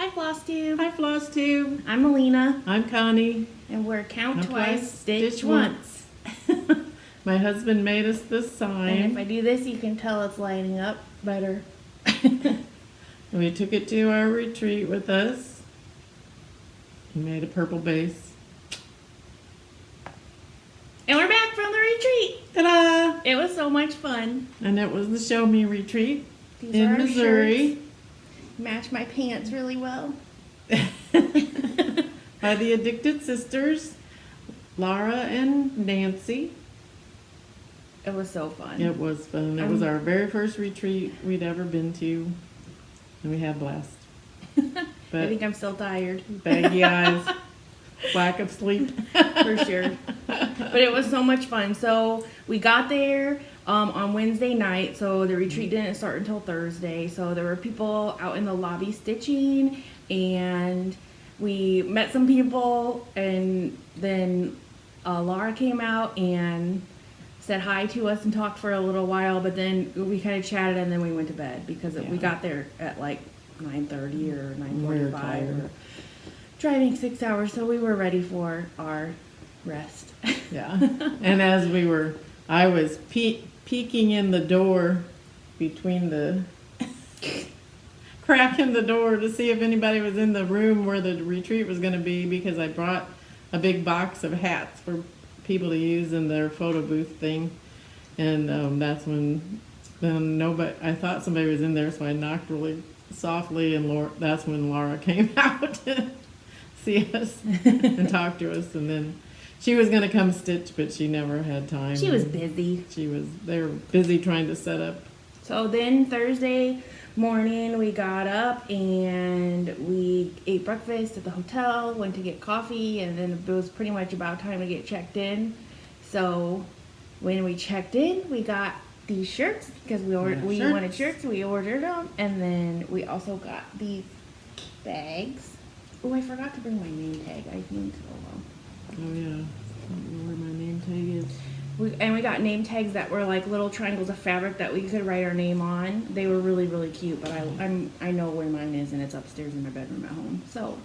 Hi, Flosstube. Hi, Flosstube. I'm Melina, I'm Connie. and we're Count Count Twice, Twice, Stitch Stitch Once. My husband made us this And if I sign. do this, you can tell it's lighting up better. We took it to our retreat with us. We made a purple base. And we're back from the retreat. Ta-da! It was so much fun. And it was the Show Me retreat These in are our Missouri. shirts. Match my pants really well. By the Addicted Sisters, Laura and Nancy. It was so fun. It was fun. It was our very first retreat we'd ever been to, and we had a blast. I But think I'm still tired. baggy eyes, lack of sleep. For sure. But it was so much fun. So we got there on Wednesday night. So the retreat didn't start until Thursday. So there were people out in the lobby stitching, and we met some people, and then Laura came out and said hi to us and talked for a little while, but then we kind of chatted and then we went to bed because we got there at like 9:30 or 9:45. Or driving 6 hours, so we were ready for our rest. Yeah. And as I was peeking in the door between the crack in the door to see if anybody was in the room where the retreat was going to be, because I brought a big box of hats for people to use in their photo booth thing. And that's when I thought somebody was in there, so I knocked really softly, and that's when Laura came out to see us and talk to us. And then she was going to come stitch, but she never had time. She was busy. They were busy trying to set up. So then Thursday morning we got up and we ate breakfast at the hotel, went to get coffee, and then it was pretty much about time to get checked in. So when we checked in, we got these shirts because we wanted shirts. We ordered them, and then we also got these bags. Oh, I forgot to bring my name tag. I think. Oh yeah, I don't know where my name tag is. We got name tags that were like little triangles of fabric that we could write our name on. They were really, really cute, but I know where mine is, and it's upstairs in my bedroom at home. So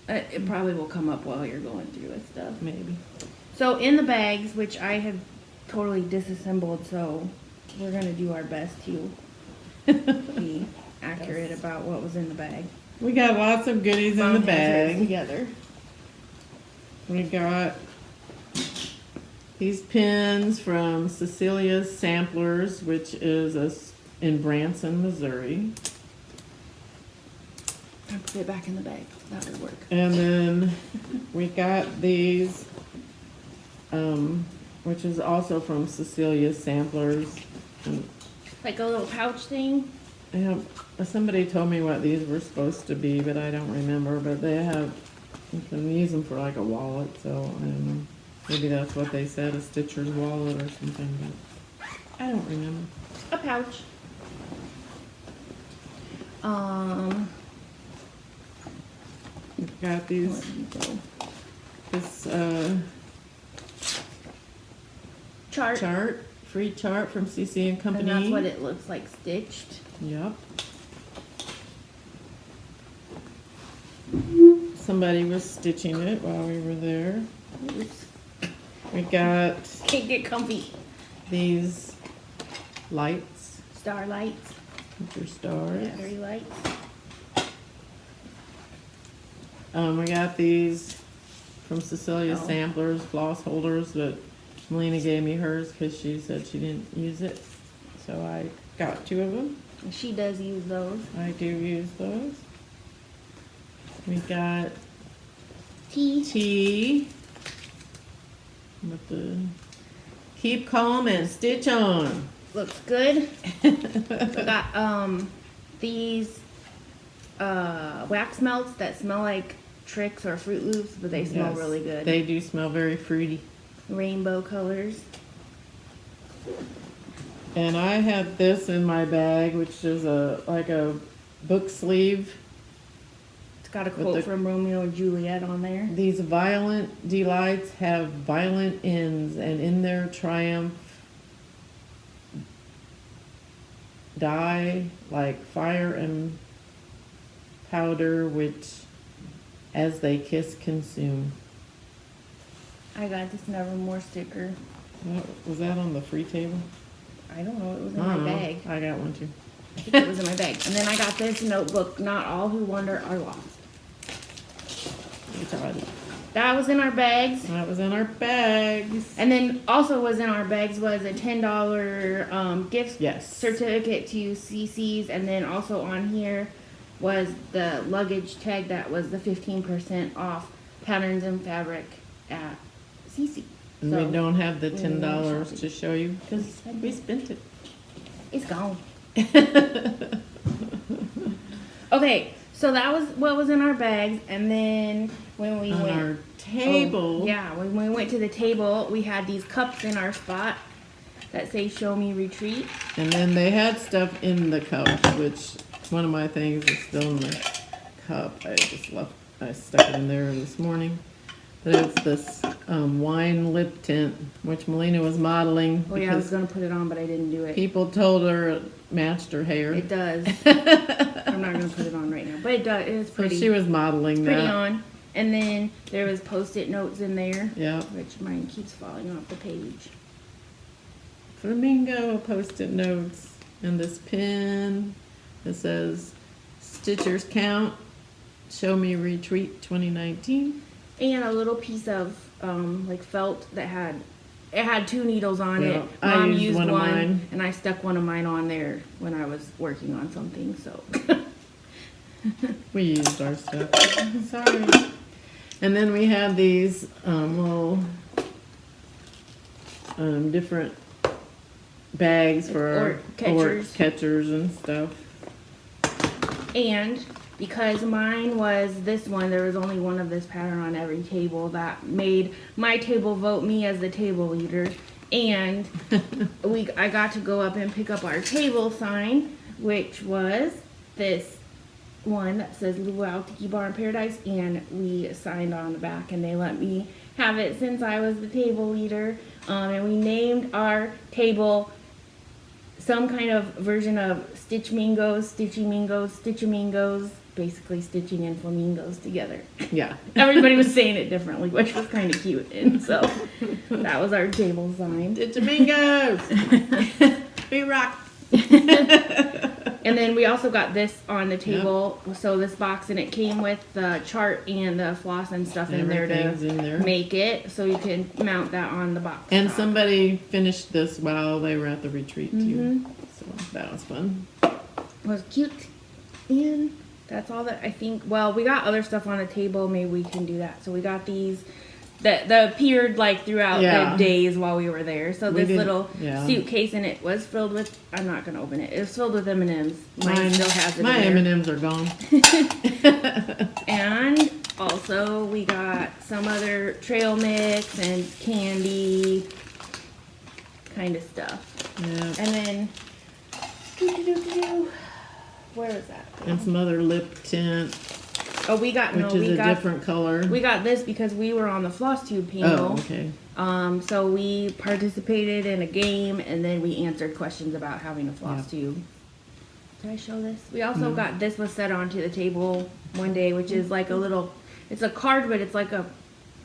it probably will come up while you're going through with stuff. Maybe. So in the bags, which I have totally disassembled, so we're gonna do our best to be accurate about what was in the bag. We got lots of goodies in the bag. Together. We got these pins from Cecilia's Samplers, which is in Branson, Missouri. I'll put it back in the bag. That would work. And then we got these, which is also from Cecilia's Samplers. And Like a little pouch thing. somebody told me what these were supposed to be, but I don't remember. But you can use them for like a wallet, so I don't know. Maybe that's what they said, a stitcher's wallet or something, but I don't remember. A pouch. We've got this free chart from CC and Company. And that's what it looks like stitched. Yep. Somebody was stitching it while we were there. Oops. We got Can't get comfy. these lights, Star lights. which are stars. Battery lights. We got these from Cecilia's Oh. Samplers, floss holders, but Melina gave me hers because she said she didn't use it. So I got 2 of them. And she does use those. I do use those. We got tea with the keep calm and stitch on. Looks good. We got these wax melts that smell like Tricks or Fruit Loops, but they smell Yes, really good. They do smell very fruity. Rainbow colors. And I have this in my bag, which is like a book sleeve. It's got a quote from Romeo and Juliet on there. These violent delights have violent ends, and in their triumph die like fire and powder, which as they kiss consume. I got this Nevermore sticker. Was that on the free table? I don't know, it was in I my don't know. bag. I got one too. I think it was in my bag. And then I got this notebook, Not All Who Wander Are Lost. That was in our bags. That was in our bags. And then also was in our bags was a $10 gift Yes. certificate to CC's. And then also on here was the luggage tag that was the 15% off patterns and fabric at CC. And So, we don't have the we $10 shopping. to show you because we spent it. It's gone. Okay, so that was what was in our bags. And then when we On went... our table. Oh, yeah, when we went to the table, we had these cups in our spot that say "Show Me Retreat." And then they had stuff in the cup, which one of my things is still in the cup. I stuck it in there this morning. But it's this wine lip tint, which Melina was modeling. Oh yeah, I was because gonna put it on, but I didn't do it. people told her it matched her hair. It does. I'm not gonna put it on right now, but it does. It's So pretty. she was modeling Pretty that. on. And then there was Post-it notes in there, Yeah. which mine keeps falling off the page. Flamingo Post-it notes. And this pin that says Stitchers Count. Show Me Retreat 2019. And a little piece of like felt that had 2 needles on Yeah, it. I Mom used used one of mine. and I stuck one of mine on there when I was working on something. So We used our stuff. Sorry. And then we had these little different bags for Or catchers. catchers and stuff. And because mine was this one, there was only one of this pattern on every table. That made my table vote me as the table leader. And I got to go up and pick up our table sign, which was this one that says Luau Tiki Bar in Paradise, and we signed on the back, and they let me have it since I was the table leader. And we named our table some kind of version of Stitchmingos, Stitchymingos, Stitchamingos, basically stitching and flamingos together. Yeah. Everybody was saying it differently, which was kind of cute, and so that was our table sign. Ditchamingos! We rock! And then we also got this on the table, so this box, and it came with the chart and the floss and stuff in there Everything's to in there. make it, so you can mount that on the box. And top. somebody finished this while they were at the retreat too. Mhm. So that was fun. was cute. And that's all that I think. Well, we got other stuff on the table. Maybe we can do that. So we got these that appeared like throughout Yeah. the days while we were there. So We this didn't- little yeah. suitcase, and it was filled with. I'm not gonna open it. It was filled with M&Ms. Mine still has it. My in there. M&Ms are gone. And also we got some other trail mix and candy kind of stuff. Yeah. And then where is that? And some other lip tint, Oh, we got which is we a got different color. we got this because we were on the Flosstube panel. Oh, okay. So we participated in a game, and then we answered questions about having a floss tube. Did I show this? We also got this was set onto the table one day, which is like a little. It's a card, but it's like a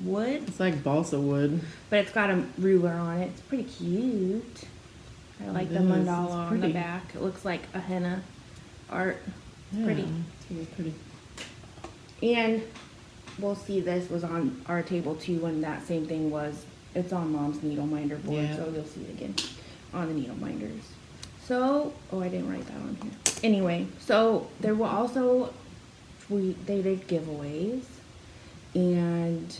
wood, It's like balsa wood. but it's got a ruler on it. It's pretty cute. I like the It is. mandala It's on the pretty. back. It looks like a henna art. Yeah, Pretty. It's really pretty. And we'll see this was on our table too when that same thing was. It's on Mom's needle minder board, Yeah. so you'll see it again on the needle minders. So, oh, I didn't write that on here. Anyway, so there were also, they did giveaways, and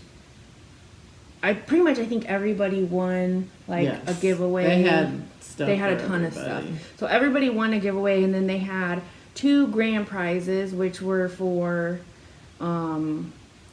I think everybody won like Yes. a giveaway. They had stuff. They had a for ton of everybody. stuff. So everybody won a giveaway, and then they had 2 grand prizes, which were for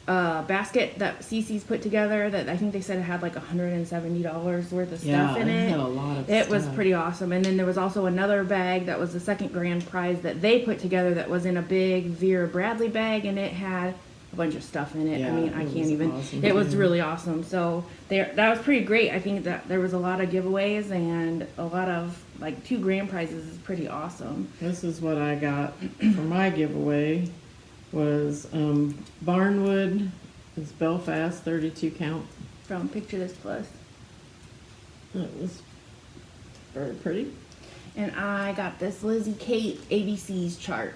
a basket that Cece's put together that I think they said it had like $170 worth of Yeah, stuff in it. had a lot of It was stuff. pretty awesome. And then there was also another bag that was the 2nd grand prize that they put together that was in a big Vera Bradley bag, and it had a bunch of stuff in it. I Yeah, mean, I it can't was even. awesome, It was yeah. really awesome. So that was pretty great. I think that there was a lot of giveaways and a lot of like 2 grand prizes is pretty awesome. This is what I got for my giveaway. was Barnwood. It's Belfast 32 count. From Picture This Plus. It was very pretty. And I got this Lizzie Kate ABCs chart.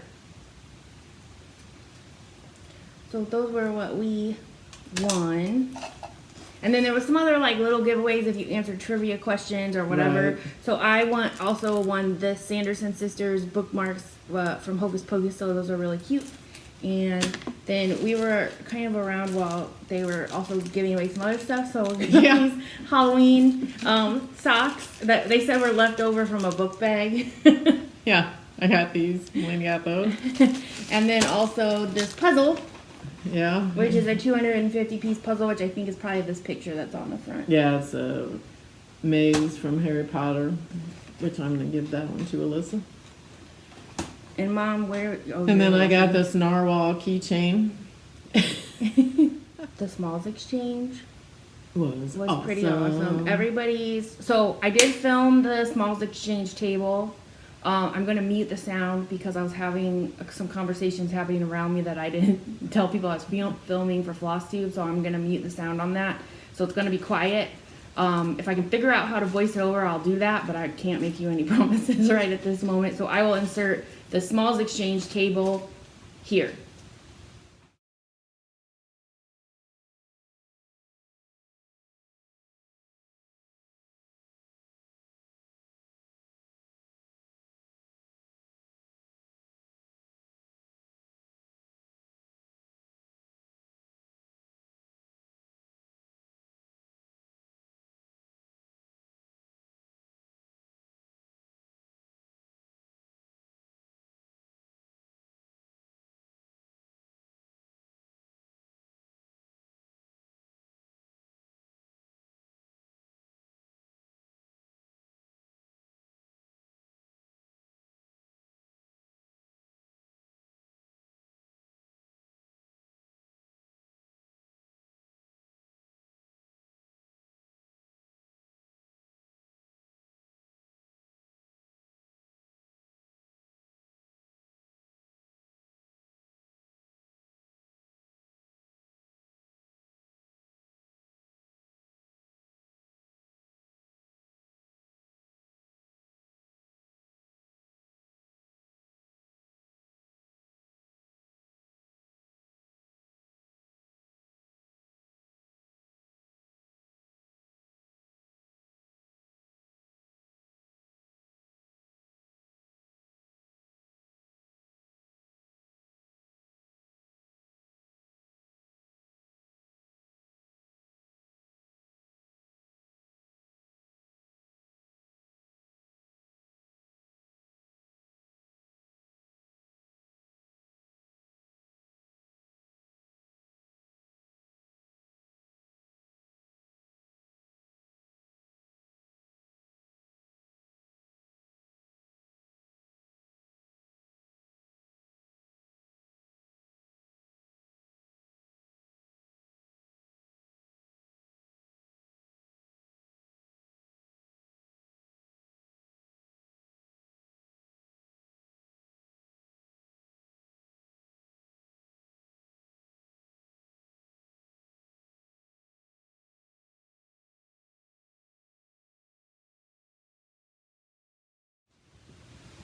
So those were what we won. And then there was some other like little giveaways if you answered trivia questions or whatever. Right. So I also won the Sanderson Sisters bookmarks from Hocus Pocus. So those are really cute. And then we were kind of around while they were also giving away some other stuff. So we got Yeah. these Halloween socks that they said were left over from a book bag. Yeah, I got these. Lynn got those. And then also this puzzle, Yeah. which is a 250 piece puzzle, which I think is probably this picture that's on the front. Yeah, it's a maze from Harry Potter, which I'm going to give that one to Alyssa. And Mom, where? Oh, And then you're I got welcome. this narwhal keychain. The Smalls Exchange Was was pretty awesome. Everybody's so I did film the Smalls Exchange table. I'm gonna mute the sound because I was having some conversations happening around me that I didn't tell people I was filming for Flosstube, so I'm gonna mute the sound on that. So it's gonna be quiet. If I can figure out how to voice it over, I'll do that, but I can't make you any promises right at this moment. So I will insert the Smalls Exchange table here.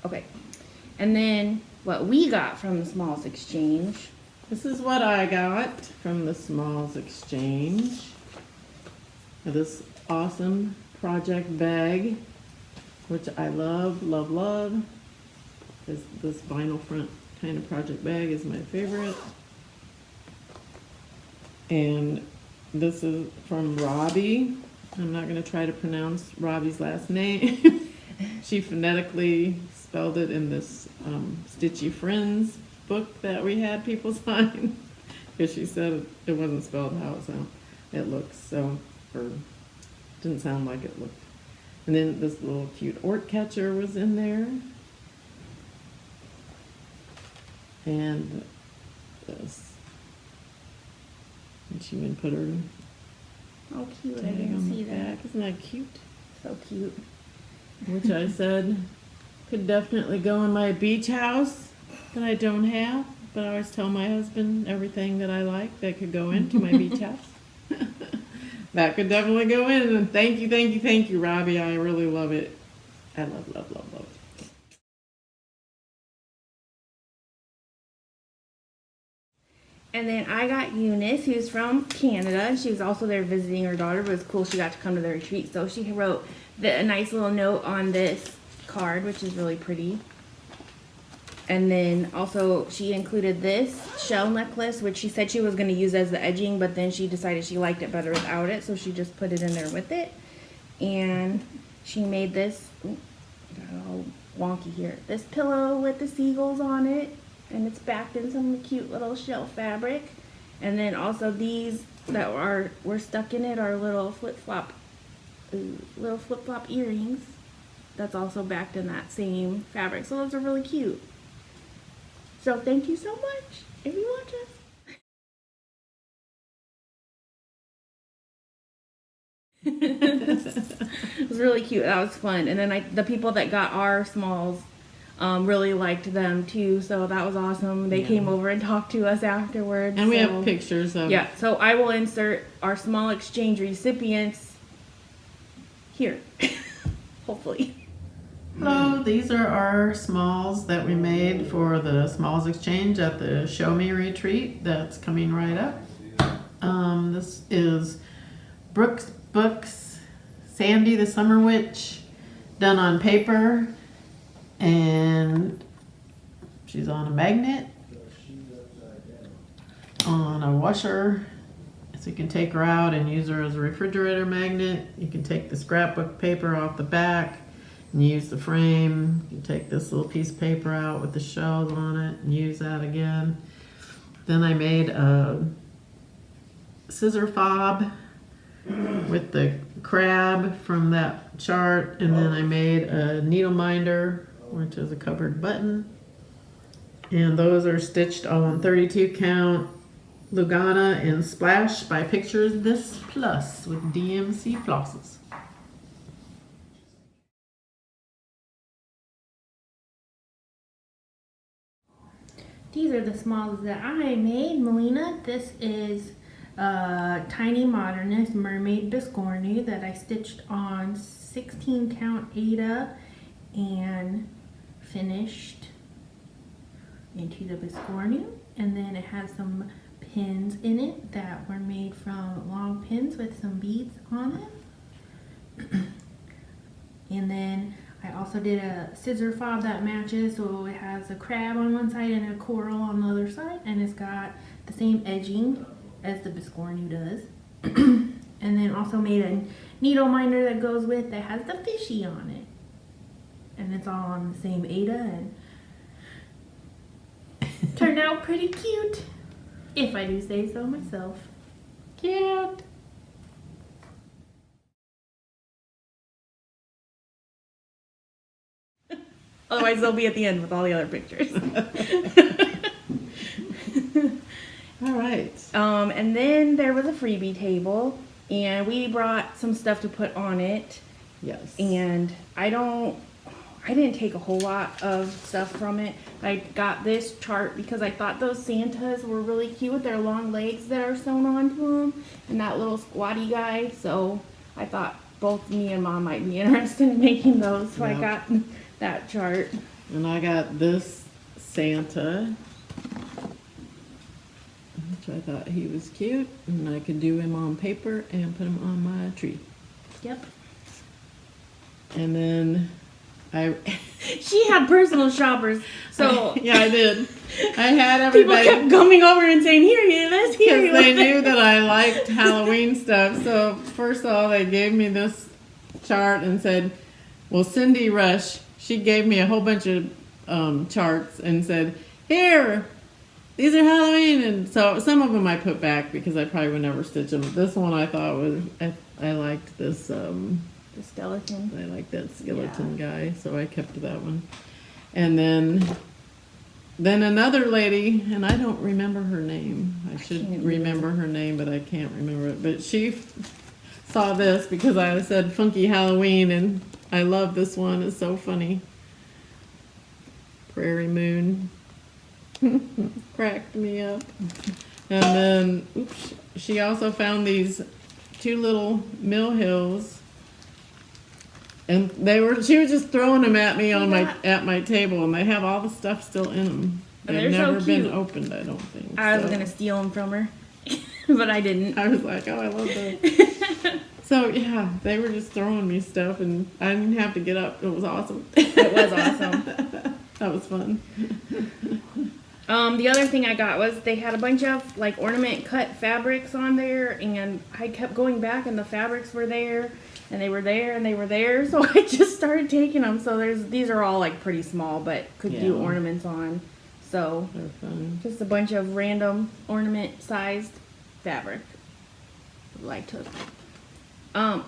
Okay. And then what we got from the Smalls Exchange. This is what I got from the Smalls Exchange. This awesome project bag, which I love, love, love. This vinyl front kind of project bag is my favorite. And this is from Robbie. I'm not going to try to pronounce Robbie's last name. She phonetically spelled it in this Stitchy Friends book that we had people sign. Because she said it wasn't spelled how it looks. So, or didn't sound like it looked. And then this little cute Ort catcher was in there. And this. And she would put her Oh, cute. I tag didn't on see the that. back. Isn't that cute? So cute. Which I said could definitely go in my beach house that I don't have. but I always tell my husband everything that I like that could go into my beach house. That could definitely go in. And thank you, Robbie. I really love it. I love it. And then I got Eunice, who's from Canada. She was also there visiting her daughter, but it was cool she got to come to the retreat. So she wrote a nice little note on this card, which is really pretty. And then also she included this shell necklace, which she said she was going to use as the edging, but then she decided she liked it better without it, so she just put it in there with it. And she made this, got it all wonky here, this pillow with the seagulls on it, and it's backed in some cute little shell fabric. And then also these that were stuck in it are little flip-flop earrings. That's also backed in that same fabric. So those are really cute. So thank you so much if you watch us. It was really cute. That was fun. And then the people that got our smalls really liked them too. So that was awesome. They came over and talked to us afterwards. And we have pictures of. Yeah. So I will insert our small exchange recipients here. Hopefully. Hello, these are our smalls that we made for the Smalls Exchange at the Show Me retreat that's coming right up. This is Brooks Books, Sandy the Summer Witch, done on paper, and she's on a magnet, on a washer, so you can take her out and use her as a refrigerator magnet. You can take the scrapbook paper off the back and use the frame. You take this little piece of paper out with the shells on it and use that again. Then I made a scissor fob with the crab from that chart, and then I made a needle minder, which is a covered button. And those are stitched on 32 count Lugana and Splash by Pictures This Plus with DMC flosses. These are the smalls that I made, Melina. This is Tiny Modernist Mermaid Biscornu that I stitched on 16 count Aida and finished into the Biscornu. And then it has some pins in it that were made from long pins with some beads on them. And then I also did a scissor fob that matches, so it has a crab on one side and a coral on the other side, and it's got the same edging as the Biscornu does. And then also made a needle minder that goes with that has the fishy on it. And it's all on the same Aida, and turned out pretty cute, if I do say so myself. Cute! Otherwise, they'll be at the end with all the other pictures. All right. And then there was a freebie table, and we brought some stuff to put on it. Yes. And I didn't take a whole lot of stuff from it. I got this chart because I thought those Santas were really cute with their long legs that are sewn onto them, and that little squatty guy. So I thought both me and Mom might be interested in making those. So I got that chart. And I got this Santa, which I thought he was cute, and I could do him on paper and put him on my tree. Yep. And then she had personal shoppers, so yeah, I did. I had everybody. People kept coming over and saying, "Here you this, here you." Because they knew that I liked Halloween stuff. So first of all, they gave me this chart and said, "Well, Cindy Rush, she gave me a whole bunch of charts and said, here, these are Halloween." And so some of them I put back because I probably would never stitch them. This one I thought was, I liked this. The skeleton. I like that skeleton guy, so I kept that one. And then another lady, and I don't remember her name. I should remember her name, but I can't remember it. But she saw this because I said Funky Halloween, and I love this one. It's so funny. Prairie Moon. Cracked me up. And then, oops, she also found these 2 little mill hills, and she was just throwing them at me on at my table, and they have all the stuff still in them. And They've they're so never been cute. opened, I don't think. I was so. gonna steal them from her, but I didn't. I was like, oh, I love those. So yeah, they were just throwing me stuff, and I didn't have to get up. It was awesome. It was awesome. That was fun. The other thing I got was they had a bunch of like ornament cut fabrics on there, and I kept going back, and the fabrics were there, and they were there, and they were there. So I just started taking them. So these are all like pretty small, but could do Yeah. ornaments on. So They're fun. just a bunch of random ornament sized fabric. Like to.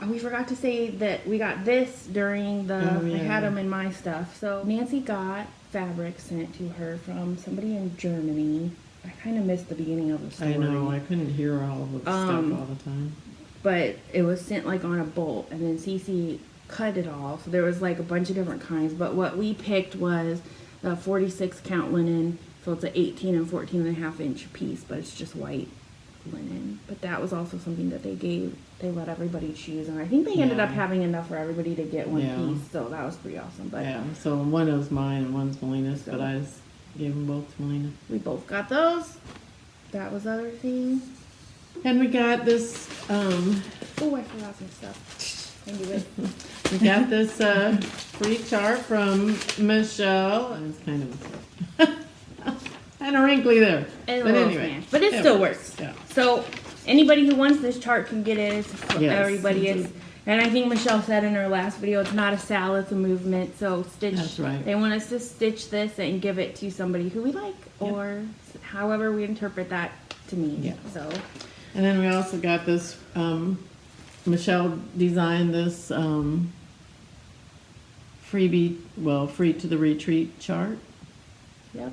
We forgot to say that we got this during the. Oh, yeah. I had them in my stuff. So Nancy got fabric sent to her from somebody in Germany. I kind of missed the beginning of the story. I know, I couldn't hear all of the stuff all the time. But it was sent like on a bolt, and then Cece cut it all. So there was like a bunch of different kinds. But what we picked was the 46 count linen. So it's an 18 and 14 and a half inch piece, but it's just white linen. But that was also something that they let everybody choose, and I think they ended Yeah. up having enough for everybody to get one Yeah. piece. So that was pretty awesome. But Yeah, so one was mine and one's Melina's, So- but I just gave them both to Melina. we both got those. That was the other thing. And we got this, Oh, I forgot some stuff. Thank you. we got this free chart from Michelle. It was kind of kind of wrinkly there. And a But little anyway, smashed. But it it still works, works. yeah. So anybody who wants this chart can get it. It's for Yes, everybody. indeed. And I think Michelle said in her last video, it's not a salad, it's a movement. So stitch. That's right. They want us to stitch this and give it to somebody who we like, Yep. or however we interpret that to mean. Yeah. So And then we also got this, Michelle designed this free to the retreat chart. yep.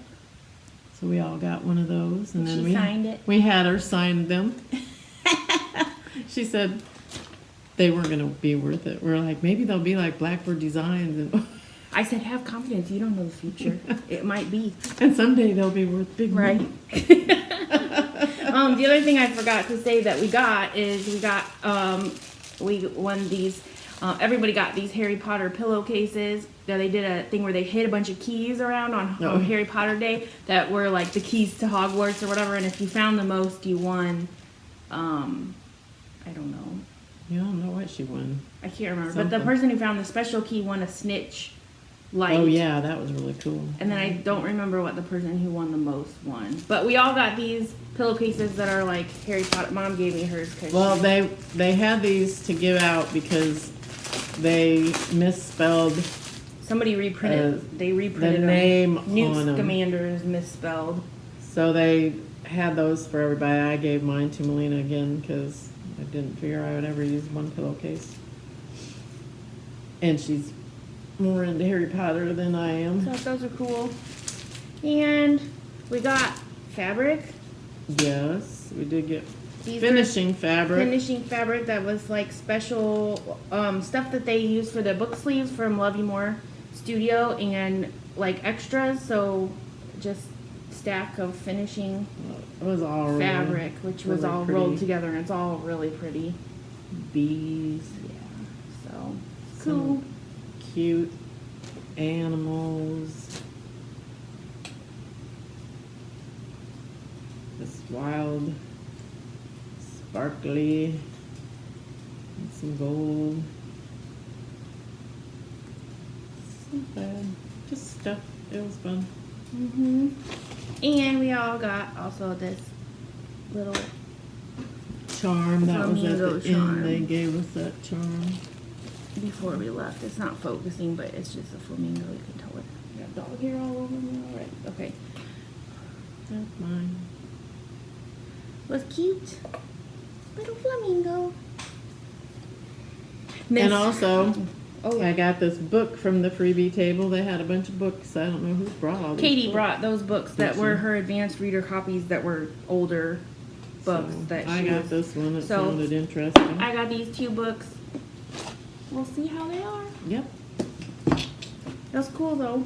So we all got one of those, and then She we signed it. We had her sign them. She said they weren't going to be worth it. We're like, maybe they'll be like Blackbird Designs, I said, have confidence. You don't know the future. It might be. and someday they'll be worth big Right. money. The other thing I forgot to say that we got is we won these. Everybody got these Harry Potter pillowcases. Now they did a thing where they hid a bunch of keys around on Oh. Harry Potter Day that were like the keys to Hogwarts or whatever. And if you found the most, you won. I don't know. You don't know what she won. I can't remember. But the Something. person who found the special key won a snitch light. Oh yeah, that was really cool. And then I don't remember what the person who won the most won. But we all got these pillowcases that are like Harry Potter. Mom gave me hers. Well, they had these to give out because they misspelled Somebody reprinted. They the reprinted name them. Newt on them. Scamander is misspelled. So they had those for everybody. I gave mine to Melina again because I didn't figure I would ever use one pillowcase. And she's more into Harry Potter than I am. So those are cool. And we got fabric. Yes, we did get These finishing are fabric. finishing fabric that was like special stuff that they use for the book sleeves from Love You More Studio, and like extras. So just stack of finishing It was all really- fabric, which was really all pretty. rolled together, and it's all really pretty. Bees, Yeah. So some cool. cute animals. This wild, sparkly, and some gold. It's not bad. Just stuff. It was fun. And we all got also this little Charm, that was at Flamingo the charm. end. They gave us that charm. before we left. It's not focusing, but it's just a flamingo. You can tell it. We got dog hair all over me. All right. Okay. That's mine. Was cute. Little flamingo. And also, oh, I got this book from the freebie table. They had a bunch of books. I don't know who brought all these Katie books. brought those books that Did were she? her advanced reader copies that were older books So, that I she got was. this one. It So, sounded interesting. I got these 2 books. We'll see how they are. Yep. That's cool though.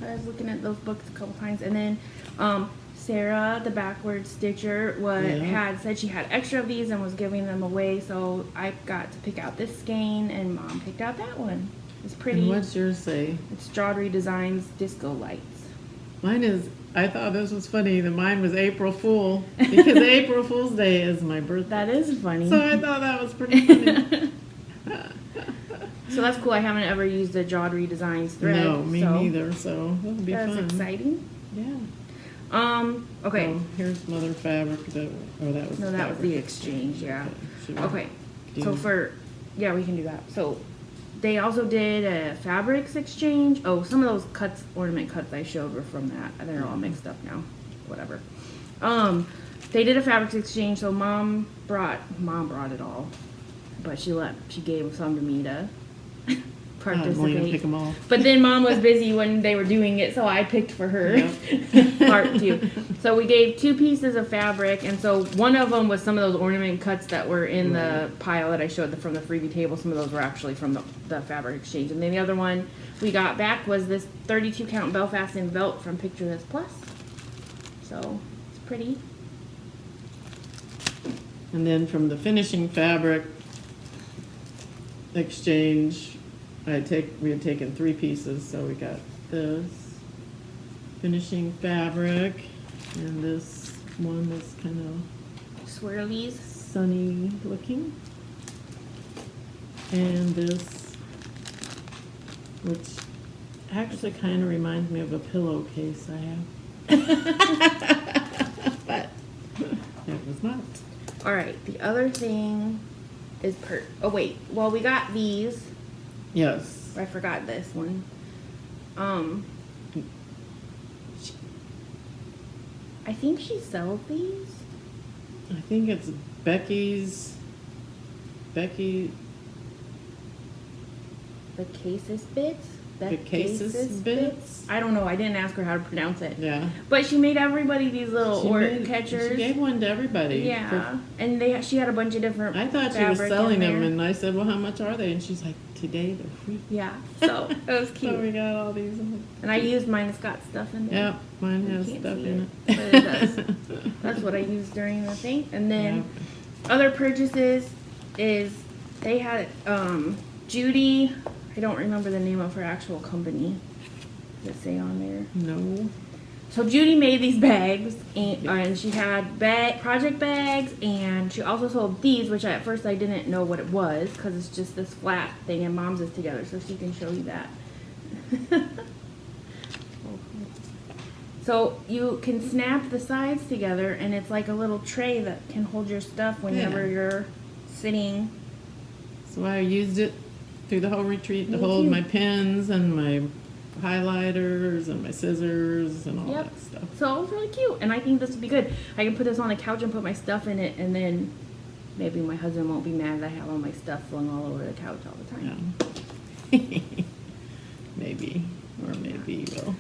I was looking at those books a couple times, and then Sarah, the backward stitcher, had said she had extra of these and was giving them away, so I got to pick out this skein, and Mom picked out that one. It's pretty. And what's yours say? It's Jawdry Designs Disco Lights. Mine is, I thought this was funny, that mine was April Fool, because April Fool's Day is my birthday. That is funny. So I thought that was pretty funny. So that's cool. I haven't ever used the Jawdry Designs thread. No, me neither, so that'll be fun. That's exciting. Yeah. Okay. So here's Mother Fabric. That was No, that was the exchange, yeah. Okay. So we can do that. So they also did a fabrics exchange. Oh, some of those ornament cuts I showed were from that. They're all mixed up now. Whatever. They did a fabrics exchange, so Mom brought it all. But she gave some to me to participate. Pick them all. But then Mom was busy when they were doing it, so I picked for her part too. So we gave 2 pieces of fabric, and so one of them was some of those ornament cuts that were in the pile that I showed from the freebie table. Some of those were actually from the fabric exchange, and then the other one we got back was this 32 count Belfast in Belt from Picture This Plus. So it's pretty. And then from the finishing fabric exchange, we had taken 3 pieces, so we got this finishing fabric, and this one was kind of swirlies, sunny looking, and this, which actually kind of reminds me of a pillowcase I have, but it was not. All right, the other thing is we got these. Yes. I forgot this one. I think she sells these. I think it's Becky. The Cases Bits? The Cases Bits? I don't know. I didn't ask her how to pronounce it. Yeah. But she made everybody these little catchers. She gave one to everybody. Yeah. And she had a bunch of different I thought she was selling them, and I said, well, how much are they? And she's like, today they're free. Yeah. So it was cute. So we got all these. And I used mine. It's got stuff in there. Yeah, mine has stuff in it. But it does. That's what I used during the thing. And then other purchases is they had Judy. I don't remember the name of her actual company. Does it say on there? No. So Judy made these bags, and she had project bags, and she also sold these, which at first I didn't know what it was, because it's just this flat thing, and Mom's is together, so she can show you that. So you can snap the sides together, and it's like a little tray that can hold your stuff whenever you're sitting. So I used it through the whole retreat to Me hold too. my pens and my highlighters and my scissors and all that stuff. So it was really cute, and I think this would be good. I can put this on the couch and put my stuff in it, and then maybe my husband won't be mad that I have all my stuff flung all over the couch all the time. Yeah. Maybe, or maybe you will.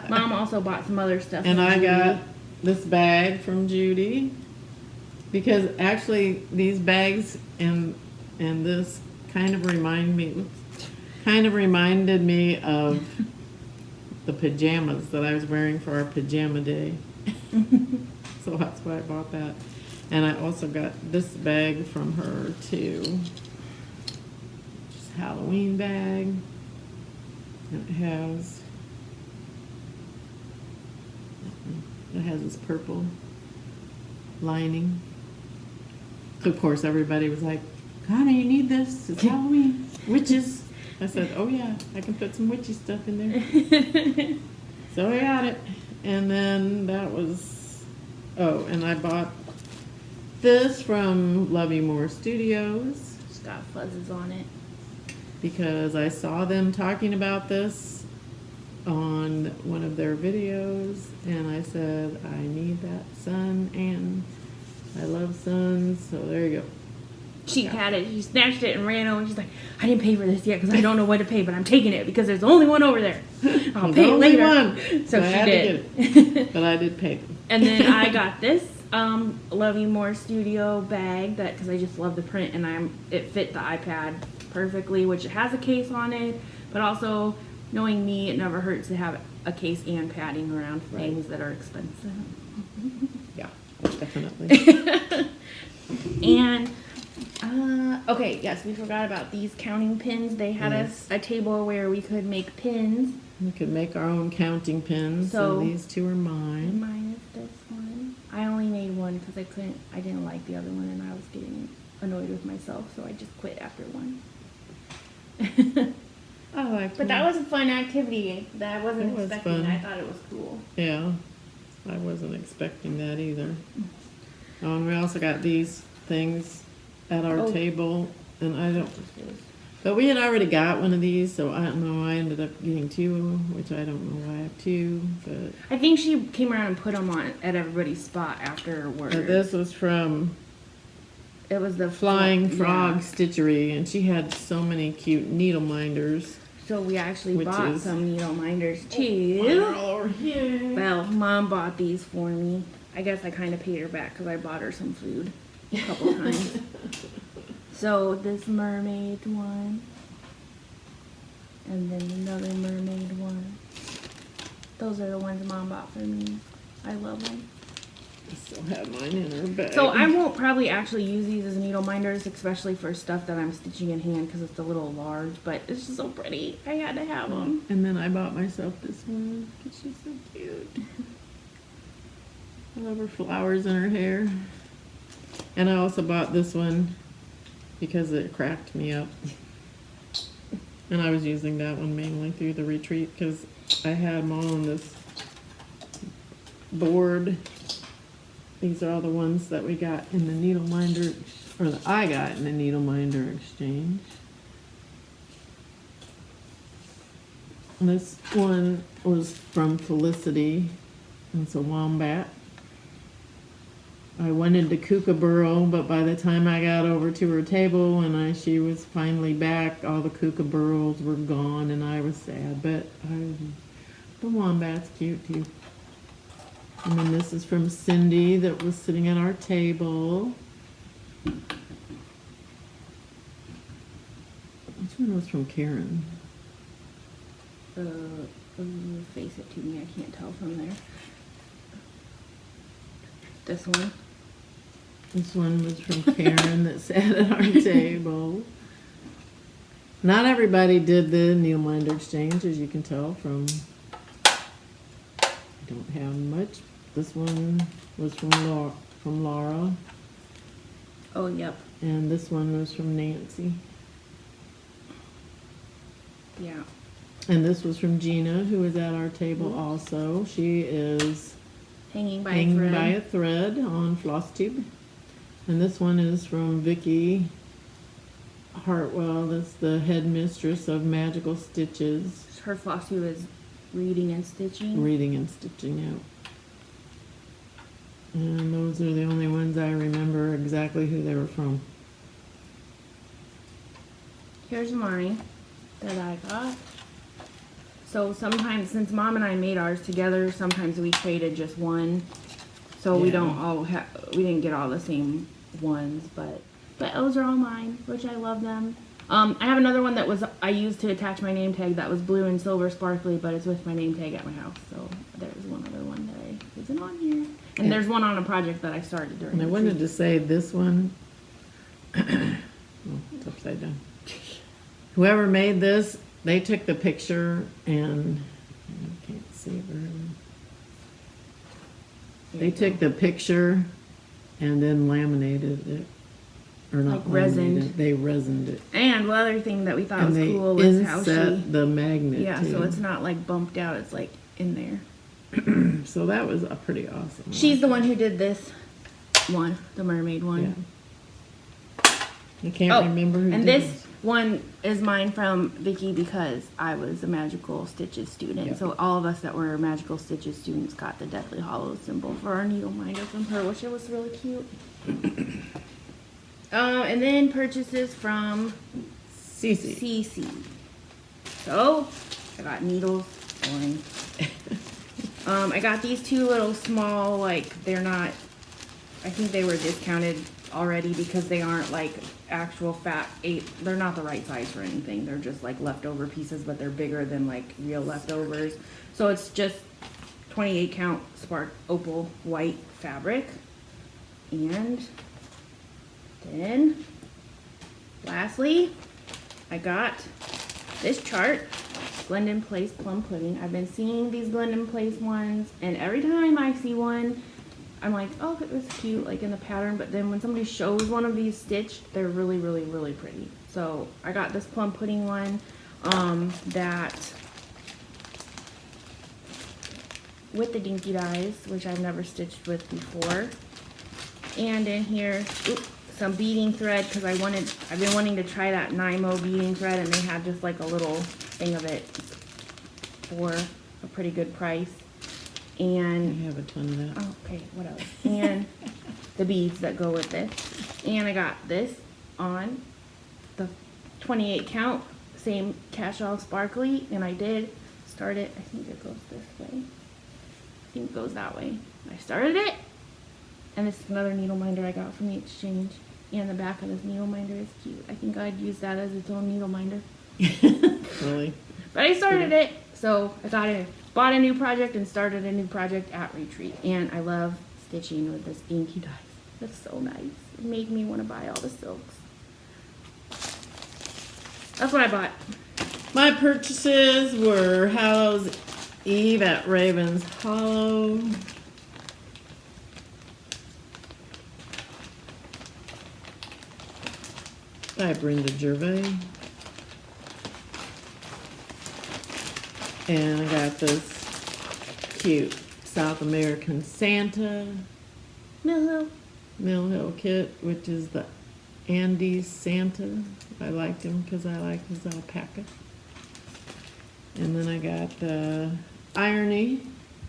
Mom also bought some other stuff. And I got this bag from Judy, because actually these bags and this kind of reminded me of the pajamas that I was wearing for our pajama day. So that's why I bought that. And I also got this bag from her too. Just a Halloween bag. And it has this purple lining. So of course everybody was like, Connie, you need this. It's Halloween. Witches. I said, oh yeah, I can put some witchy stuff in there. So I got it. And then that was, and I bought this from Lovey Moore Studios. It's got fuzzes on it. Because I saw them talking about this on one of their videos, and I said, I need that sun, and I love suns, so there you go. She had it. She snatched it and ran over. She's like, I didn't pay for this yet because I don't know what to pay, but I'm taking it because there's only one over there. I'll pay it later. So she did. But I did pay them. And then I got this Lovey Moore Studio bag because I just love the print, and it fit the iPad perfectly, which it has a case on it, but also knowing me, it never hurts to have a case and padding around Right. things that are expensive. Yeah, definitely. And okay, yes, we forgot about these counting pins. They had Yes. us a table where we could make pins. We could make our own counting pins. So- So these two are mine. Mine is this one. I only made one because I didn't like the other one and I was getting annoyed with myself, so I just quit after one. I like But that was a fun activity that I wasn't It was expecting. fun. I thought it was cool. Yeah, I wasn't expecting that either. Oh, and we also got these things at our Oh. table, and I don't. But we had already got one of these, so I don't know. I ended up getting two, which I don't know why I have two. But I think she came around and put them on at everybody's spot afterwards. this was from It was the Flying Frog yeah. Stitchery, and she had so many cute needle minders. So we actually Which bought is- some needle minders Mine too. are all over here. Well, Mom bought these for me. I guess I kind of paid her back because I bought her some food a couple times. So this mermaid one, and then another mermaid one. Those are the ones Mom bought for me. I love them. I still have mine in her bag. So I won't probably actually use these as needle minders, especially for stuff that I'm stitching in hand because it's a little large, but it's just so pretty. I had to have them. And then I bought myself this one because she's so cute. I love her flowers in her hair. And I also bought this one because it cracked me up. And I was using that one mainly through the retreat because I had them all on this board. These are all the ones that we got in the needle minder, or that I got in the needle minder exchange. And this one was from Felicity. It's a wombat. I wanted the kookaburra, but by the time I got over to her table and she was finally back, all the kookaburras were gone, and I was sad. But the wombat's cute too. And then this is from Cindy that was sitting at our table. Which one was from Karen? Face it to me. I can't tell from there. This one. This one was from Karen that sat at our table. Not everybody did the needle minder exchange, as you can tell from. I don't have much. This one was from Laura, Oh, yep. and this one was from Nancy, Yeah. and this was from Gina, who was at our table also. She is Hanging by a hanging thread. by a thread on Flosstube. And this one is from Vicki Hartwell. That's the headmistress of Magical Stitches, Her Flosstube is reading and stitching. reading and stitching out. And those are the only ones I remember exactly who they were from. Here's mine that I got. So sometimes, since Mom and I made ours together, sometimes we traded just one. So we Yeah. don't all we didn't get all the same ones, but those are all mine, which I love them. I have another one that I used to attach my name tag that was blue and silver sparkly, but it's with my name tag at my house. So there's one other one that isn't on here. And Yeah. there's one on a project that I started during And I the wanted retreat. to say this one. Oh, it's upside down. Whoever made this, they took the picture and I can't see it very well. There They you took the picture and then laminated it. Or not Like resined. laminated, they resined it. And one other thing that we thought And was they cool was how she, inset the magnet yeah, too. so it's not like bumped out, it's like in there. So that was a pretty awesome. She's the one who did this one, the mermaid one. Yeah. I can't Oh, remember who and did this one is mine from Vicki because I was a Magical Stitches student. Yep. So all of us that were Magical Stitches students got the Deathly Hollow symbol for our needle minder from her, which it was really cute. And then purchases from Cece. Cece. So I got needles. Boring. I got these two little small, like they're not. I think they were discounted already because they aren't like actual fat eight. They're not the right size for anything. They're just like leftover pieces, but they're bigger than like real leftovers. So it's just 28 count spark opal white fabric. And then lastly, I got this chart, Glendon Place Plum Pudding. I've been seeing these Glendon Place ones, and every time I see one, I'm like, oh, it was cute, like in the pattern, but then when somebody shows one of these stitched, they're really, really, really pretty. So I got this plum pudding one, that, with the dinky dies, which I've never stitched with before. And in here, some beading thread, because I've been wanting to try that Nymo beading thread, and they had just like a little thing of it for a pretty good price. And I have a ton of that. oh, okay, what else? And the beads that go with this. And I got this on the 28 count, same catch-all sparkly, and I did start it. I think it goes this way. I think it goes that way. I started it, and this is another needle minder I got from the exchange. And the back of this needle minder is cute. I think I'd use that as its own needle minder. Really? But I started it, so I bought a new project and started a new project at Retreat. And I love stitching with this dinky dies. That's so nice. It made me want to buy all the silks. That's what I bought. My purchases were Hallows Eve at Raven's Hollow. By Brenda Gervais. And I got this cute South American Santa Mill Mill Hill kit, which is the Andes Santa. I liked him because I like his alpaca. And then I got the Irony,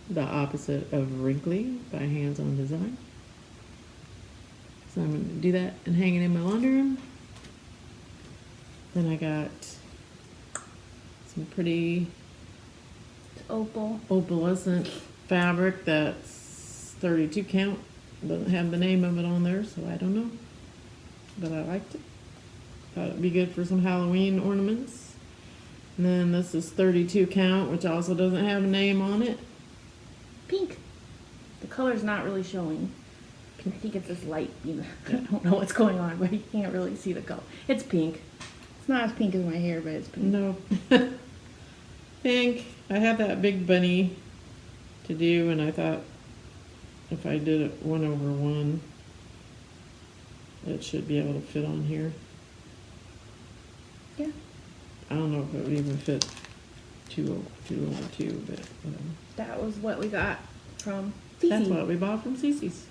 the opposite of Wrinkly, by Hands On Design. So I'm going to do that and hang it in my laundry room. Then I got some pretty opalescent fabric that's 32 count. Doesn't have the name of it on there, so I don't know. But I liked it. Thought it'd be good for some Halloween ornaments. And then this is 32 count, which also doesn't have a name on it. Pink. The color's not really showing. I think it's this light. I don't know what's going on, but you can't really see the color. It's pink. It's not as pink as my hair, but it's pink. No. Pink. I had that big bunny to do, and I thought if I did it 1/1, it should be able to fit on here. Yeah. I don't know if it would even fit 2/2, but whatever. That was what we got from That's Cece, what we bought from Cece's.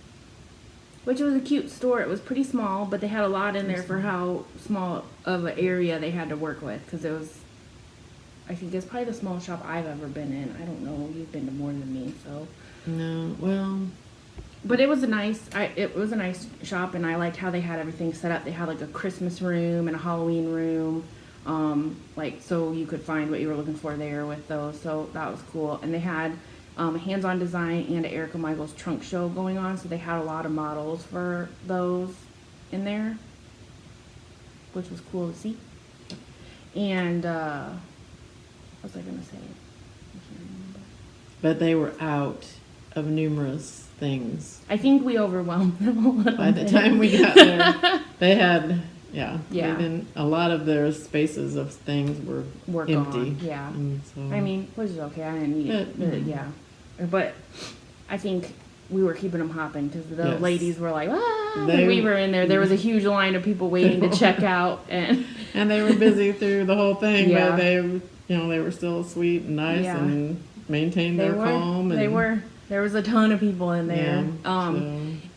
which was a cute store. It was pretty small, but they had a lot in there for how small of an area they had to work with, because it was, I think it's probably the smallest shop I've ever been in. I don't know, you've been to more than me, so. No, well, But it was a nice shop, and I liked how they had everything set up. They had like a Christmas room and a Halloween room, like so you could find what you were looking for there with those. So that was cool. And they had a hands-on design and an Erica Michaels trunk show going on, so they had a lot of models for those in there, which was cool to see. And what was I gonna say? I can't remember. but they were out of numerous things. I think we overwhelmed them a little By the bit. time we got there, they had, Yeah. even a lot of their spaces of things were empty. Gone. Yeah. And so, I mean, which is okay. I didn't need it. But, Yeah. But I think we were keeping them hopping because the Yes. ladies were like, ah, They- when we were in there. There was a huge line of people waiting to check out, and and they were busy through the whole thing, Yeah. but they were still sweet and nice Yeah. and maintained they their were. calm. And, They were. There was a ton of people in there. so-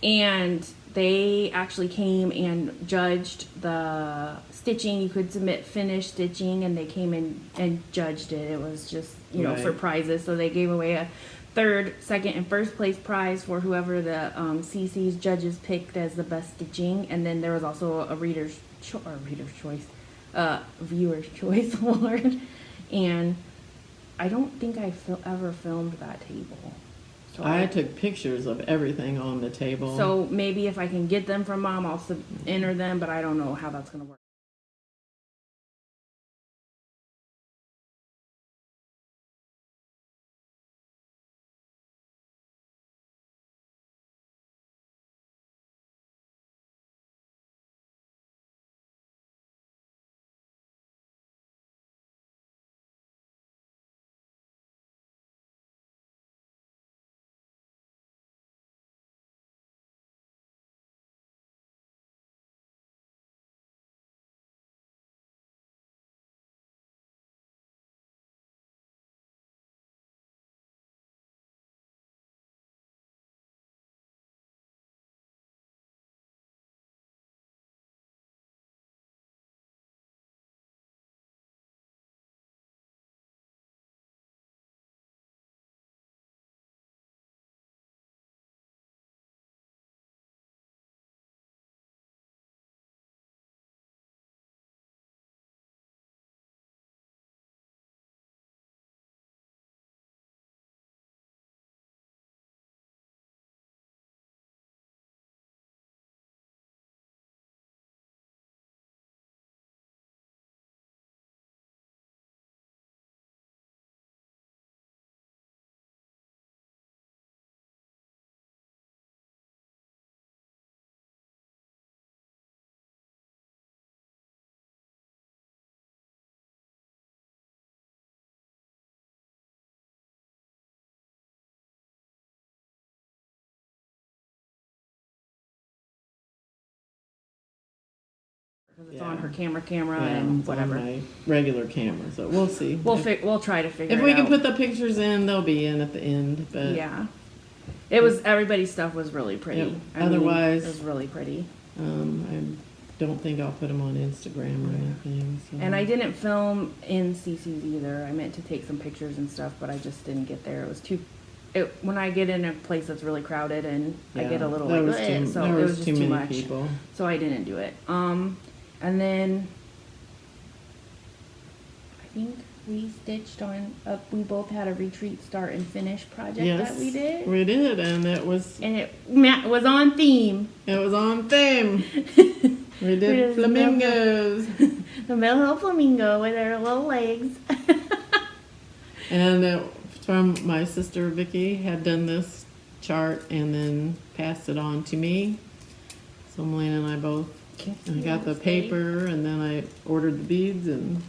And they actually came and judged the stitching. You could submit finished stitching, and they came in and judged it. It was just, Right. for prizes. So they gave away a third, second, and first place prize for whoever the CC's judges picked as the best stitching. And then there was also a viewer's choice award. And I don't think I ever filmed that table. So I took pictures of everything on the table. So maybe if I can get them from Mom, I'll enter them, but I don't know how that's going to work. Because it's on her camera and it's whatever. on my regular camera, so we'll see. We'll try to figure it out. If we can put the pictures in, they'll be in at the end. But yeah, it was everybody's stuff was really pretty. Yep. Otherwise, it was really pretty. I don't think I'll put them on Instagram or anything. So. And I didn't film in CC's either. I meant to take some pictures and stuff, but I just didn't get there. It was too. When I get in a place that's really crowded and I get a little like, so it was just too much. People. So I didn't do it. And then I think we stitched on. We both had a retreat start and finish project that we did. We did, and it was was on theme. It was on theme. We did flamingos. The little flamingo with her little legs. And from my sister Vicky had done this chart and then passed it on to me. So Melina and I both. I got the paper and then I ordered the beads and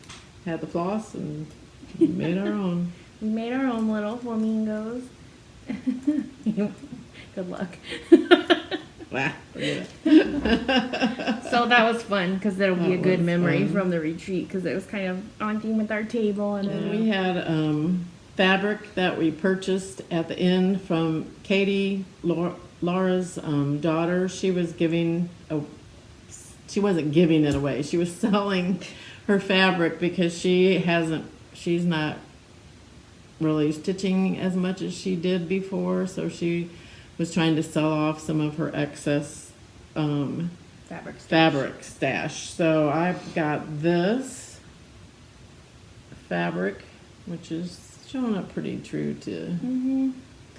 had the floss and made our own. We made our own little flamingos. Good luck. Forget it. So that was fun because that'll be a good memory fun. from the retreat because it was kind of on theme with our table. And we had fabric that we purchased at the end from Katie, Laura's daughter. She wasn't giving it away. She was selling her fabric because she's not really stitching as much as she did before, so she was trying to sell off some of her excess fabric stash. So I got this fabric, which is showing up pretty true to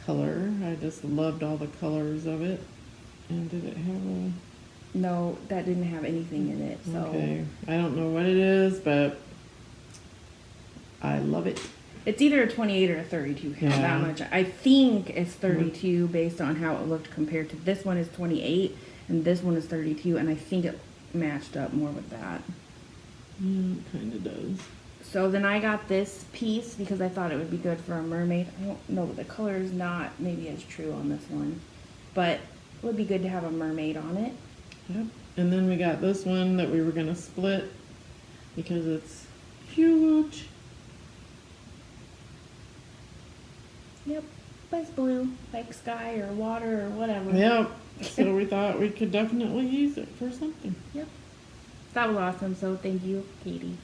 color. I just loved all the colors of it. And did it have a... No, that didn't have anything in it. So okay, I don't know what it is, but I love it. It's either a 28 or a 32 count. That much. I think it's 32 based on how it looked compared to this one is 28 and this one is 32, and I think it matched up more with that. Yeah, it kind of does. So then I got this piece because I thought it would be good for a mermaid. I don't know, the color is not maybe as true on this one, but it would be good to have a mermaid on it. Yep. And then we got this one that we were going to split because it's huge. Yep, it's blue, like sky or water or whatever. Yep. So we thought we could definitely use it for something. Yep. That was awesome, so thank you, Katie.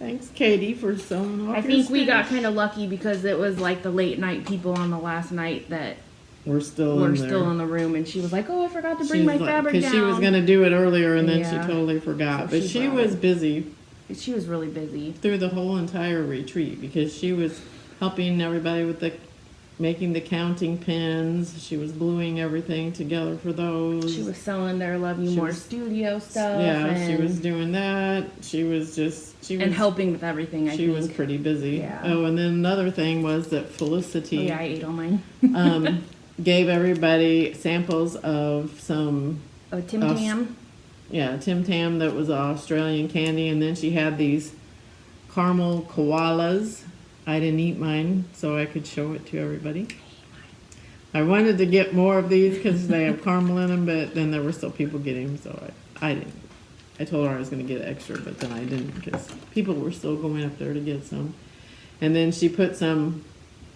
Thanks, Katie, for sewing off I think we got kind of lucky because it was like the late night people on the last night that We're still in the room, and she was like, "Oh, I forgot to bring my fabric down." Because she was going to do it earlier, and then she totally forgot. So but she was busy. She was really busy Through the whole entire retreat because she was helping everybody with the making the counting pins. She was gluing everything together for those. She was selling their Love You More studio stuff. Yeah, she and, was doing that. She was and helping with everything. I She think was pretty busy. Yeah. Oh, and then another thing was that Felicity. Oh, yeah, I ate all mine. Gave everybody samples of some. Oh, Tim Tam. Yeah, Tim Tam, that was Australian candy, and then she had these caramel koalas. I didn't eat mine, so I could show it to everybody. I wanted to get more of these because they have caramel in them, but then there were still people getting them, so I didn't. I told her I was going to get extra, but then I didn't because people were still going up there to get some. And then she put some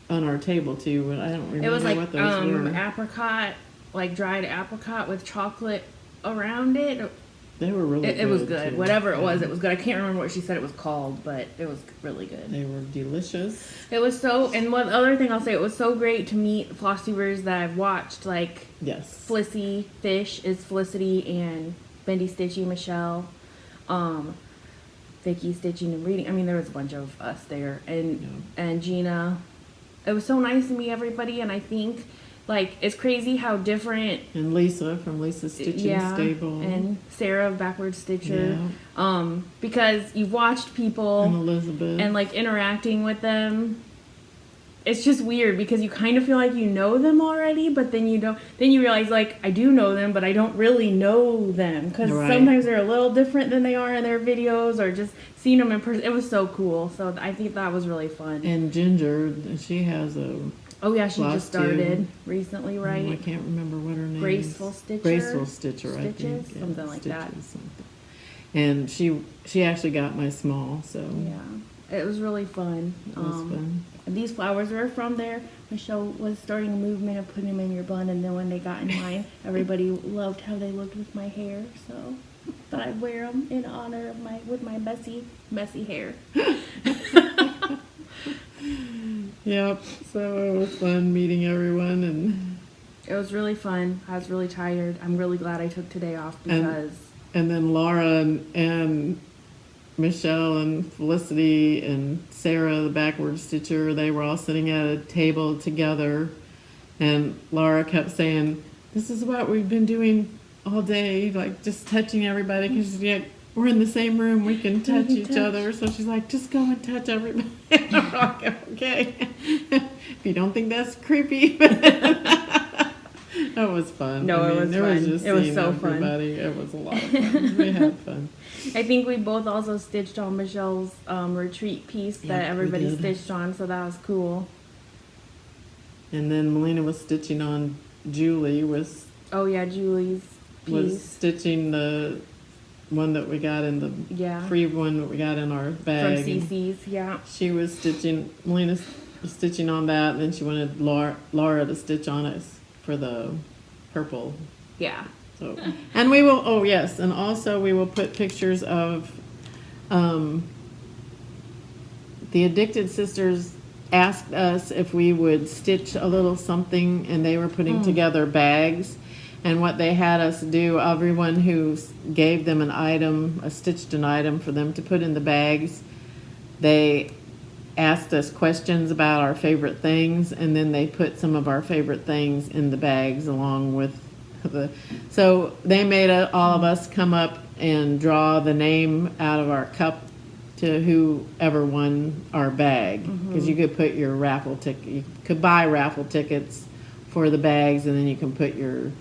on our table too, but I don't remember It was like what those were. apricot, like dried apricot with chocolate around it. They were really good. It was good. Too. Whatever it was good. I can't remember what she said it was called, but it was really good. They were delicious. It was so, and one other thing I'll say, it was so great to meet Flosstubers that I've watched, like Yes. Flissy Fish is Felicity and Bendy Stitchy Michelle, Vicky Stitching and Reading. I mean, there was a bunch of us there, and Gina. It was so nice to meet everybody, and I think, like, it's crazy how different. And Lisa from Lisa's Stitching Stable. And Sarah of Backward Stitcher. Yeah. Because you've watched people And Elizabeth. and like interacting with them. It's just weird because you kind of feel like you know them already, but then you don't. Then you realize, like, I do know them, but I don't really know them because sometimes they're a little different than they are in their videos, or just seeing them in person. It was so cool. So I think that was really fun. And Ginger, she has a. Oh yeah, she just started too. Recently, right? I can't remember what her name Graceful is. Stitcher. Graceful Stitcher, I think. Yeah, something like that. Something. And she actually got my small, so Yeah, it was really fun. it was fun. And these flowers were from there. Michelle was starting a movement of putting them in your bun, and then when they got in mine, everybody loved how they looked with my hair. So thought I'd wear them in honor of my messy hair. Yep. So it was fun meeting everyone, and it was really fun. I was really tired. I'm really glad I took today off because. And then Laura and Michelle and Felicity and Sarah, the backward stitcher, they were all sitting at a table together, and Laura kept saying, "This is what we've been doing all day, like just touching everybody, because we're in the same room, we can touch each other." So she's like, "Just go and touch everybody." I'm like, okay. If you don't think that's creepy. That was fun. No, it was fun. It was so fun. It was a lot of fun. We had fun. I think we both also stitched on Michelle's retreat piece that everybody stitched on, so that was cool. And then Melina was stitching on Julie Oh yeah, Julie's piece. Was stitching the one that we got in the free one that we got in our bag. From CC's, yeah. She was stitching, Melina was stitching on that, and then she wanted Laura to stitch on it for the purple. Yeah. So, and we will, oh yes, and also we will put pictures of the Addicted Sisters asked us if we would stitch a little something, and they were putting together bags, and what they had us do, everyone who gave them an item, stitched an item for them to put in the bags, they asked us questions about our favorite things, and then they put some of our favorite things in the bags along with so they made all of us come up and draw the name out of our cup to whoever won our bag, because you could put your raffle ticket, you could buy raffle tickets for the bags, and then you can put your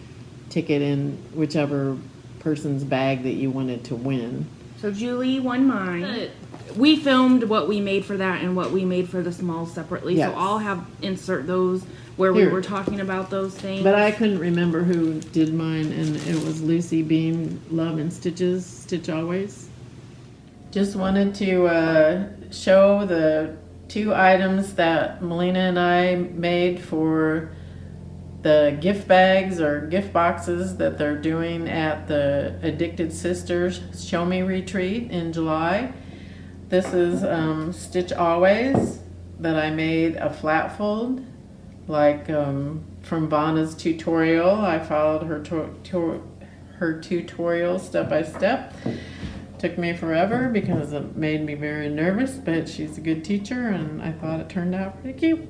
ticket in whichever person's bag that you wanted to win. So Julie won mine. We filmed what we made for that and what we made for the smalls separately, so I'll have insert those where we were talking about those things. But I couldn't remember who did mine, and it was Lucy Beam, Love and Stitches, Stitch Always. Just wanted to show the 2 items that Melina and I made for the gift bags or gift boxes that they're doing at the Addicted Sisters Show Me Retreat in July. This is Stitch Always that I made a flat fold, like from Vanna's tutorial. I followed her tutorial step by step. Took me forever because it made me very nervous, but she's a good teacher, and I thought it turned out pretty cute.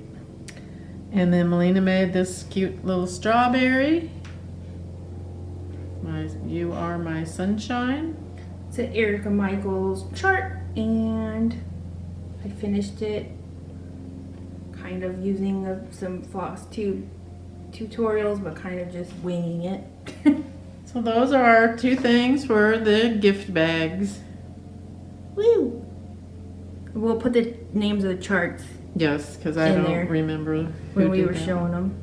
And then Melina made this cute little strawberry. You are my sunshine. It's an Erica Michaels chart, and I finished it kind of using some Flosstube tutorials, but kind of just winging it. So those are our 2 things for the gift bags. Woo! We'll put the names of the charts Yes, because I In don't there. remember when who we did were that. showing them.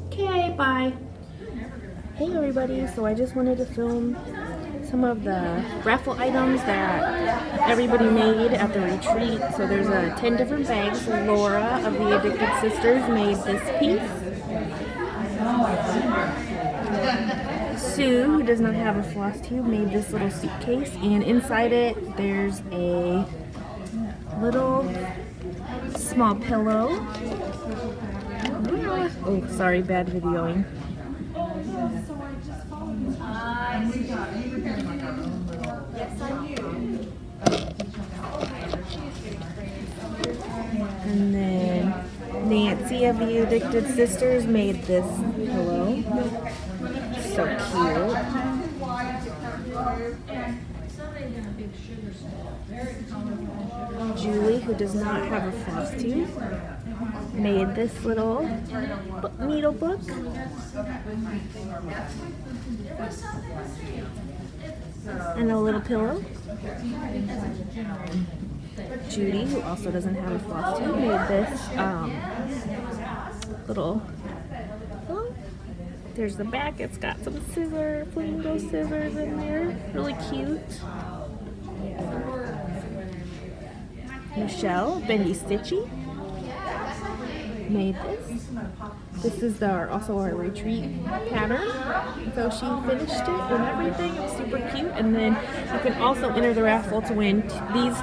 Okay, bye. Hey everybody, so I just wanted to film some of the raffle items that everybody made at the retreat. So there's 10 different bags. Laura of the Addicted Sisters made this piece. Sue, who does not have a floss tube, made this little suitcase, and inside it there's a little small pillow. Oh, sorry, bad videoing. And then Nancy of the Addicted Sisters made this pillow. So cute. Julie, who does not have a floss tube, made this little needle book. And a little pillow. Judy, who also doesn't have a floss tube, made this little pillow. There's the back. It's got some flamingo scissors in there. Really cute. Michelle, Bendy Stitchy, made this. This is also our retreat pattern. So she finished it and everything. It's super cute. And then you can also enter the raffle to win. These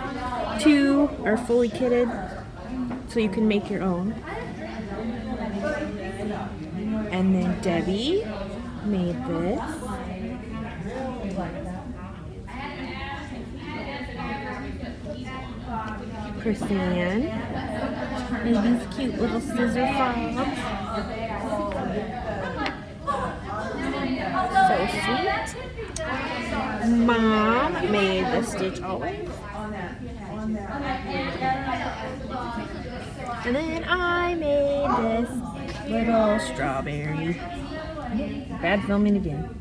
2 are fully kitted, so you can make your own. And then Debbie made this. Chrisanne made these cute little scissor fobs. So sweet. Mom made the Stitch Always. And then I made this little strawberry. Bad filming again.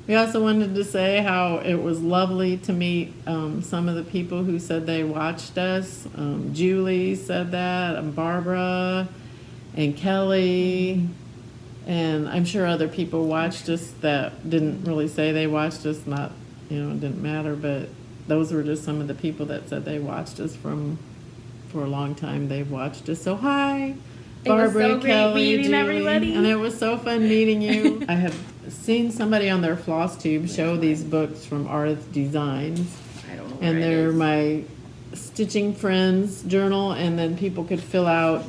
We also wanted to say how it was lovely to meet some of the people who said they watched us. Julie said that, and Barbara, and Kelly, and I'm sure other people watched us that didn't really say they watched us. Not, it didn't matter, but those were just some of the people that said they watched us for a long time. They've watched us. So hi, Barbara, it was so great Kelly, meeting Julie, everybody. and it was so fun meeting you. I have seen somebody on their Flosstube show these books from Arth Designs, I don't know. and they're my Stitching Friends journal, and then people could fill out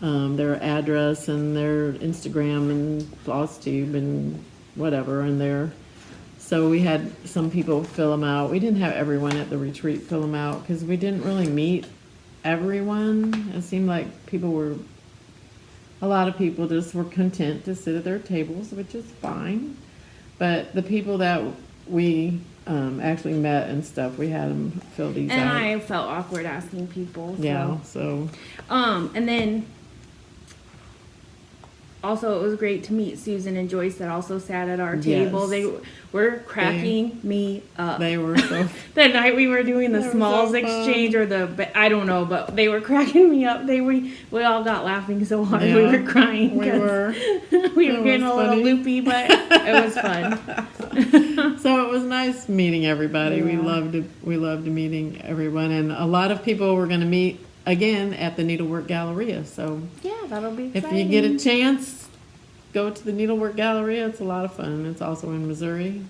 their address and their Instagram and Flosstube and whatever in there. So we had some people fill them out. We didn't have everyone at the retreat fill them out because we didn't really meet everyone. It seemed like a lot of people just were content to sit at their tables, which is fine. But the people that we actually met and stuff, we had them fill these out. And I felt awkward asking people. So. Yeah, so. And then also it was great to meet Susan and Joyce that also sat at our table. Yes. They were cracking me up. They were so. The night we were doing the They were smalls so exchange I don't know, but they were cracking me up. We all got laughing so hard we Yeah, were crying. we were. We were It getting was a little funny. loopy, but it was fun. So it was nice meeting everybody. We Yeah. loved meeting everyone, and a lot of people were going to meet again at the Needlework Galleria. So Yeah, that'll be if exciting. you get a chance, go to the Needlework Galleria. It's a lot of fun. It's also in Missouri.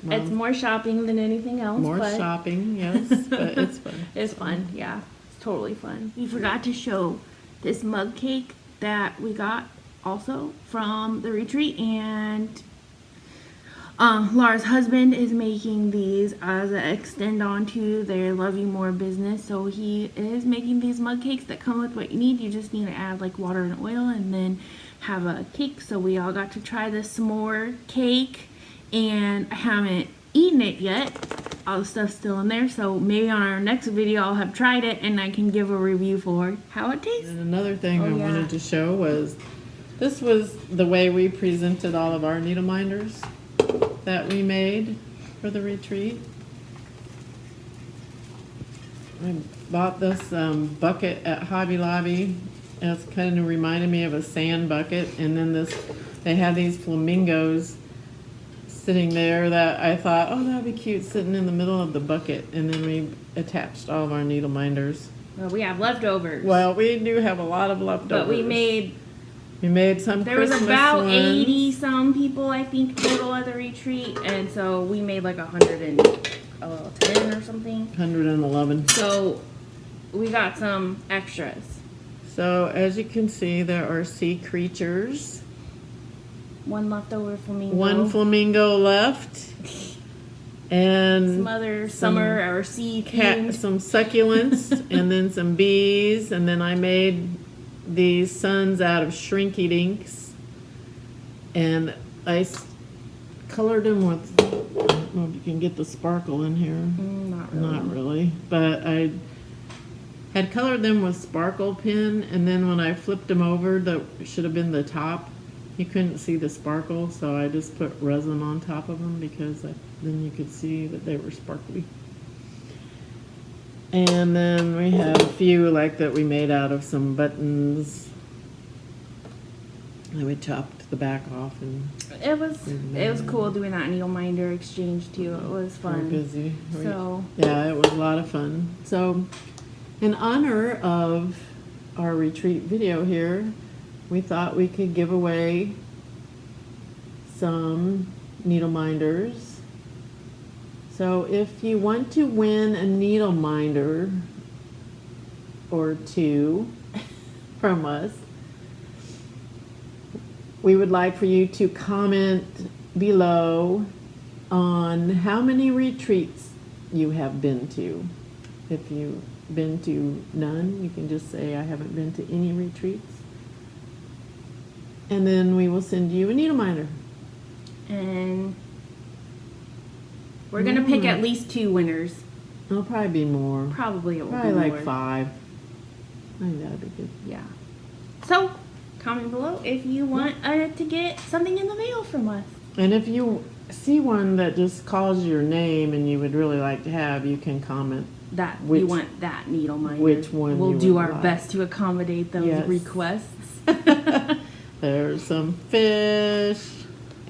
It's more shopping than anything else. more but shopping, yes, but it's fun. It's fun, yeah. It's totally fun. We forgot to show this mug cake that we got also from the retreat, and Laura's husband is making these as an extend on to their Love You More business. So he is making these mug cakes that come with what you need. You just need to add like water and oil and then have a cake. So we all got to try the s'more cake, and I haven't eaten it yet. All the stuff's still in there. So maybe on our next video I'll have tried it and I can give a review for how it tastes. And another thing I wanted to show was, this was the way we presented all of our needle minders that we made for the retreat. I bought this bucket at Hobby Lobby. It's kind of reminded me of a sand bucket, and then they had these flamingos sitting there that I thought, oh, that'd be cute sitting in the middle of the bucket, and then we attached all of our needle minders. Well, we have leftovers. Well, we do have a lot of leftovers. But we made some There was Christmas about ones. 80 some people, I think, total at the retreat, and so we made like 110 or something. 111. So we got some extras. So as you can see, there are sea creatures. One leftover flamingo. One flamingo left. And some other summer or sea themed. some succulents, and then some bees, and then I made these suns out of Shrinky Dinks, and I colored them with, I don't know if you can get the sparkle in here. Not really, but I had colored them with sparkle pen, and then when I flipped them over, that should have been the top, you couldn't see the sparkle, so I just put resin on top of them because then you could see that they were sparkly. And then we have a few like that we made out of some buttons. And we chopped the back off, and It was cool doing that needle minder exchange too. It was fun. we're busy. So Yeah, it was a lot of fun. So in honor of our retreat video here, we thought we could give away some needle minders. So if you want to win a needle minder or two from us, we would like for you to comment below on how many retreats you have been to. If you've been to none, you can just say I haven't been to any retreats. And then we will send you a needle minder. and we're gonna pick at least 2 winners. It'll probably be more. Probably it will Probably be like more. 5. I think that'd be good. Yeah. So comment below if you want to get something in the mail from us. And if you see one that just calls your name and you would really like to have, you can comment That Which- you want that needle minder. which one We'll you do would our like. best to accommodate those Yes. requests. There's some fish,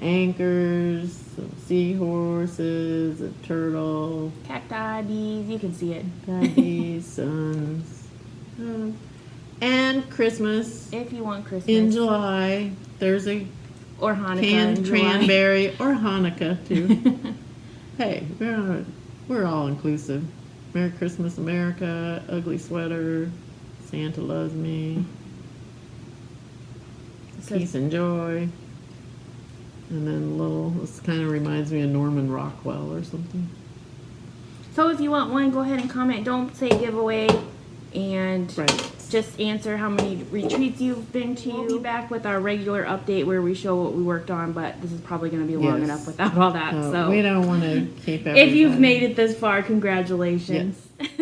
anchors, some seahorses, a turtle, Cacti, bees, you can see it. daddies, sons, and Christmas If you want Christmas. in July. There's a Or Hanukkah in canned July. cranberry or Hanukkah too. Hey, we're all inclusive. Merry Christmas, America. Ugly sweater. Santa loves me. Peace and joy. And then this kind of reminds me of Norman Rockwell or something. So if you want one, go ahead and comment. Don't say giveaway, and Right. just answer how many retreats you've been to. We'll be back with our regular update where we show what we worked on, but this is probably going to be long Yes. enough without all that. So We don't want to keep everybody. if you've made it this far, congratulations. Yes.